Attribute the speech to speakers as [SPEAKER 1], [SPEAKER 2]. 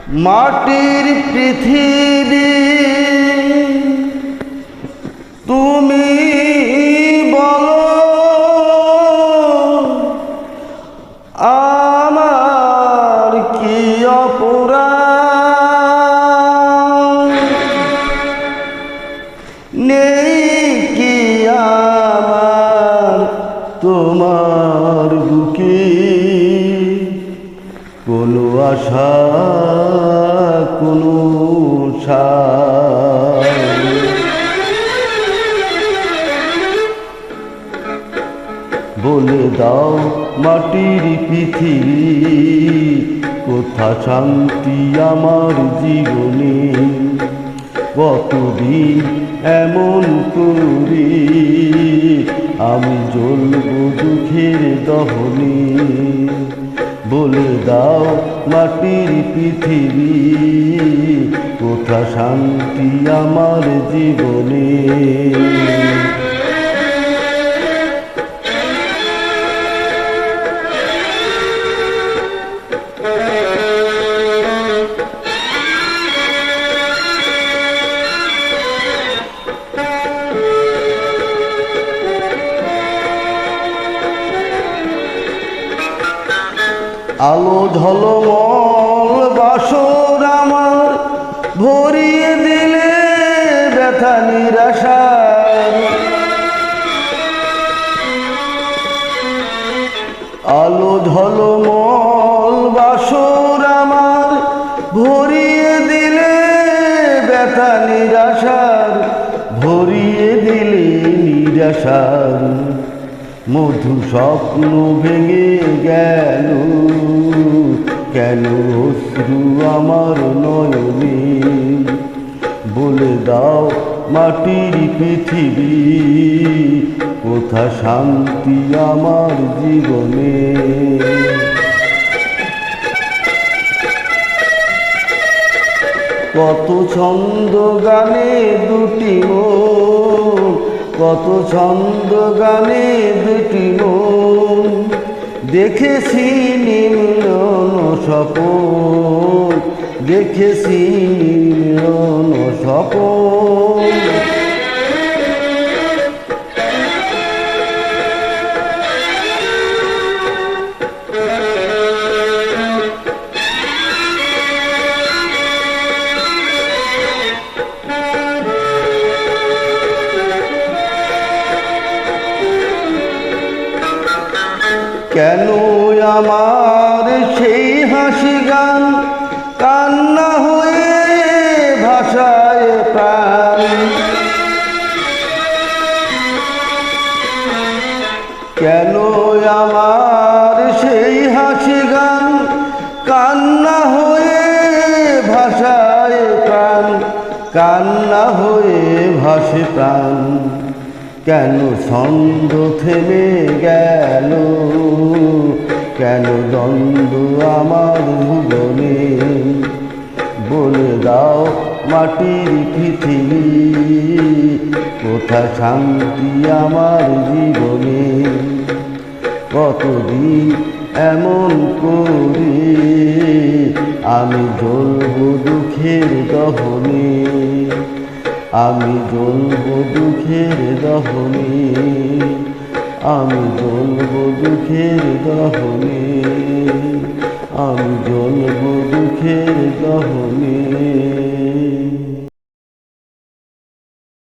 [SPEAKER 1] মাটির পৃথিবী তুমি বলো আমার কি অপরাধ, নেই কি আমার তোমার বুকে কোনো আশা কোনো বলে দাও মাটির পৃথিবী কোথা শান্তি আমার জীবনে, কতদিন এমন করি আমি জ্বলব দুঃখের দহনে। বলে দাও মাটির পৃথিবী কোথা শান্তি আমার জীবনে। আলো ঝলমল বাসর আমার ভরিয়ে দিলে ব্যথা নিরাশার, আলো ঝলমল বাসর আমার ভরিয়ে দিলে ব্যথা নিরাশার, ভরিয়ে দিলে নিরাশার। মধু স্বপ্ন ভেঙে গেল কেন অশ্রু আমার নয়নে। বলে দাও মাটির পৃথিবী কোথা শান্তি আমার জীবনে। কত ছন্দ গানে দুটি মন, কত ছন্দ গানে দুটি মন, দেখেছি নিম্ন স্বপন, দেখেছি নিম্ন স্বপন। কেন আমার সেই হাসি গান কান্না হয়ে ভাষায় প্রাণ, কেন আমার সেই হাসি গান কান্না হয়ে ভাষায় প্রাণ, কান্না হয়ে ভাসে প্রাণ। কেন ছন্দ থেমে গেল, কেন দ্বন্দ্ব আমার ভুবনে। বলে দাও মাটির পৃথিবী কোথা শান্তি আমার জীবনে। কতদিন এমন করি আমি জ্বলব দুঃখের দহনে, আমি জ্বলব দুঃখের দহনে, আমি জ্বলব দুঃখের দহনে, আমি জ্বলব দুঃখের দহনে।